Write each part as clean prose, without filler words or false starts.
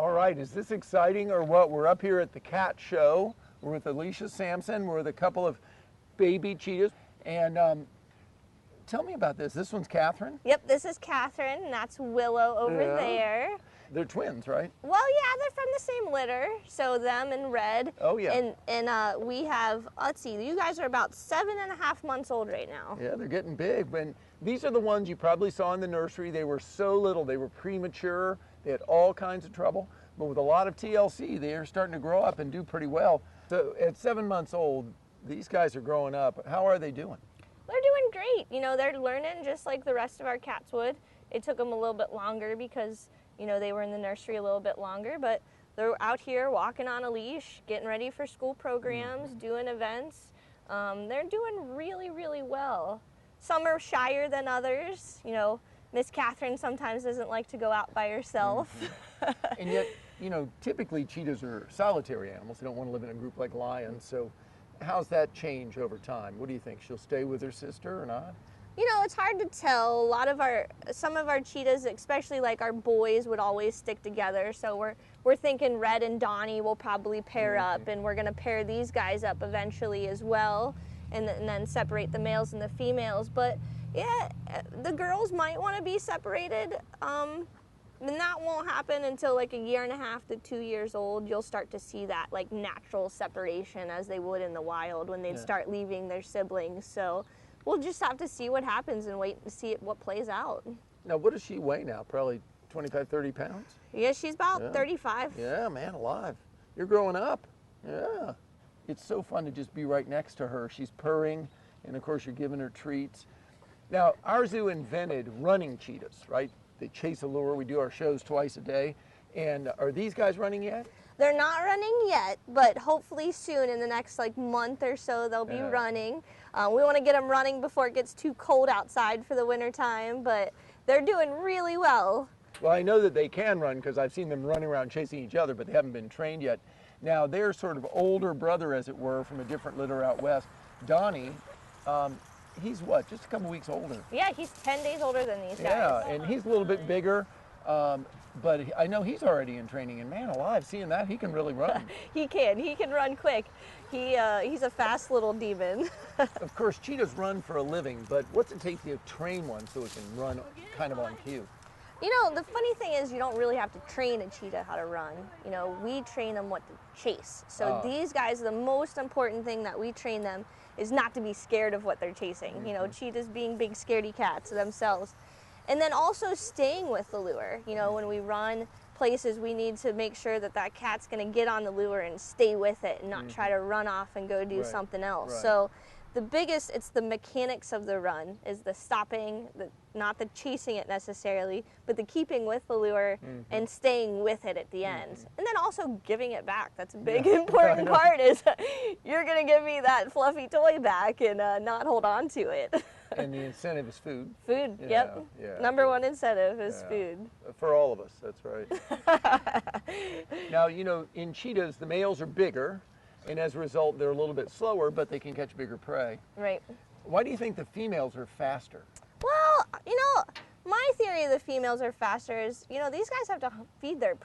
All right, is this exciting or what? We're up here at the cat show. We're with Alicia Sampson. We're with a couple of baby cheetahs. And tell me about this. This one's Cathryn? Yep, this is Cathryn, and that's Willow over there. They're twins, right? Well, yeah, they're from the same litter. So them and Redd. Oh, yeah. And we have, let's see, you guys are about 7.5 months old right now. Yeah, they're getting big. And these are the ones you probably saw in the nursery. They were so little. They were premature. They had all kinds of trouble. But with a lot of TLC, they are starting to grow up and do pretty well. So at 7 months old, these guys are growing up. How are they doing? They're doing great. You know, they're learning just like the rest of our cats would. It took them a little bit longer because, you know, they were in the nursery a little bit longer, but they're out here walking on a leash, getting ready for school programs, doing events. They're doing really, really well. Some are shyer than others. You know, Miss Cathryn sometimes doesn't like to go out by herself. And yet, you know, typically cheetahs are solitary animals. They don't want to live in a group like lions. So how's that change over time? What do you think? She'll stay with her sister or not? You know, it's hard to tell. Some of our cheetahs, especially like our boys, would always stick together. So we're thinking Redd and Donni will probably pair up, and we're gonna pair these guys up eventually as well, and then separate the males and the females. But yeah, the girls might want to be separated. And that won't happen until like 1.5 to 2 years old. You'll start to see that like natural separation as they would in the wild when they'd start leaving their siblings. So we'll just have to see what happens and wait and see what plays out. Now, what does she weigh now? Probably 25, 30 pounds? Yeah, she's about 35. Yeah, man, alive. You're growing up. Yeah. It's so fun to just be right next to her. She's purring, and of course you're giving her treats. Now, our zoo invented running cheetahs, right? They chase a lure. We do our shows twice a day. And are these guys running yet? They're not running yet, but hopefully soon in the next like month or so they'll be running. We want to get them running before it gets too cold outside for the winter time, but they're doing really well. Well, I know that they can run because I've seen them running around chasing each other, but they haven't been trained yet. Now, their sort of older brother, as it were, from a different litter out west, Donni, he's what, just a couple weeks older? Yeah, he's 10 days older than these guys. Yeah, and he's a little bit bigger, but I know he's already in training, and man alive, seeing that, he can really run. He can run quick. He's a fast little demon. Of course, cheetahs run for a living, but what's it take to train one so it can run kind of on cue? You know, the funny thing is you don't really have to train a cheetah how to run. You know, we train them what to chase. So these guys, the most important thing that we train them is not to be scared of what they're chasing. You know, cheetahs being big scaredy cats themselves. And then also staying with the lure. You know, when we run places, we need to make sure that that cat's going to get on the lure and stay with it and not try to run off and go do something else. So the biggest, it's the mechanics of the run, is the stopping, not the chasing it necessarily, but the keeping with the lure and staying with it at the end. And then also giving it back. That's a big important part, is you're going to give me that fluffy toy back and not hold on to it. And the incentive is food. Food, yep. Yeah. Number one incentive is food. For all of us, that's right. Now, you know, in cheetahs, the males are bigger, and as a result, they're a little bit slower, but they can catch bigger prey. Right. Why do you think the females are faster? Well, you know, my theory of the females are faster is, you know, these guys have to feed their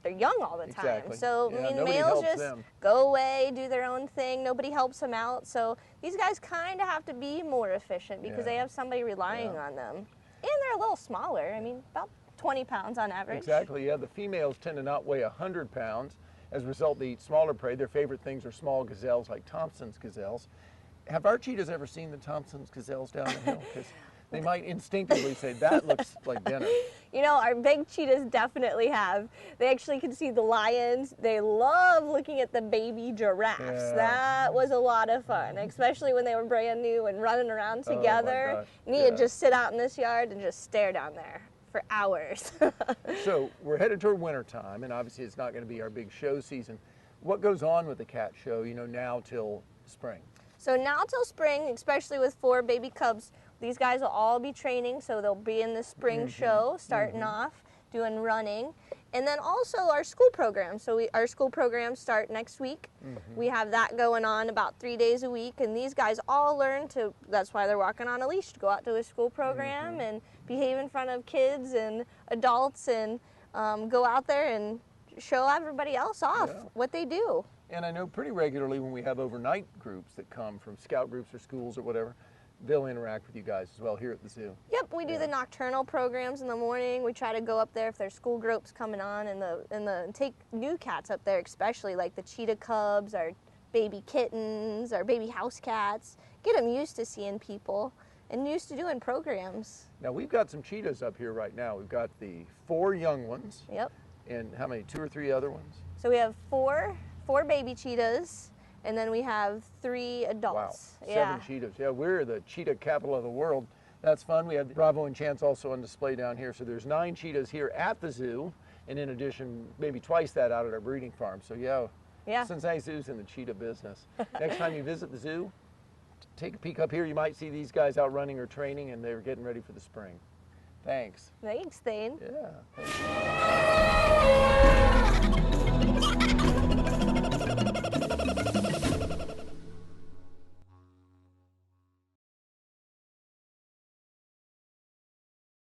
young all the time. Exactly. So, I mean, males just go away, do their own thing. Nobody helps them out. So these guys kind of have to be more efficient because they have somebody relying on them. And they're a little smaller. I mean, about 20 pounds on average. Exactly, yeah. The females tend to not weigh 100 pounds. As a result, they eat smaller prey. Their favorite things are small gazelles like Thompson's gazelles. Have our cheetahs ever seen the Thompson's gazelles down the hill? Because they might instinctively say, that looks like dinner. You know, our big cheetahs definitely have. They actually can see the lions. They love looking at the baby giraffes. Yeah. That was a lot of fun, especially when they were brand new and running around together. Oh, and you could just sit out in this yard and just stare down there for hours. So we're headed toward winter time, and obviously it's not going to be our big show season. What goes on with the cat show, you know, now till spring? So now till spring, especially with 4 baby cubs, these guys will all be training, so they'll be in the spring show, starting off, doing running. And then also our school program. So our school programs start next week. We have that going on about 3 days a week, and these guys all learn to, that's why they're walking on a leash, to go out to a school program and behave in front of kids and adults and go out there and show everybody else off Yeah. what they do. And I know pretty regularly when we have overnight groups that come from scout groups or schools or whatever, they'll interact with you guys as well here at the zoo. Yep, we do the nocturnal programs in the morning. We try to go up there if there's school groups coming on, and take new cats up there, especially like the Cheetah Cubs, our baby kittens, our baby house cats. Get them used to seeing people and used to doing programs. Now we've got some cheetahs up here right now. We've got the 4 young ones. Yep. And how many? 2 or 3 other ones? So we have four baby cheetahs, and then we have 3 adults. Wow, 7 cheetahs. Yeah, we're the cheetah capital of the world. That's fun. We have Bravo and Chance also on display down here. So there's 9 cheetahs here at the zoo, and in addition, maybe twice that out at our breeding farm. So yeah, Cincinnati Zoo's in the cheetah business. Next time you visit the zoo, take a peek up here. You might see these guys out running or training, and they're getting ready for the spring. Thanks. Thanks, Thane. Yeah. Thanks.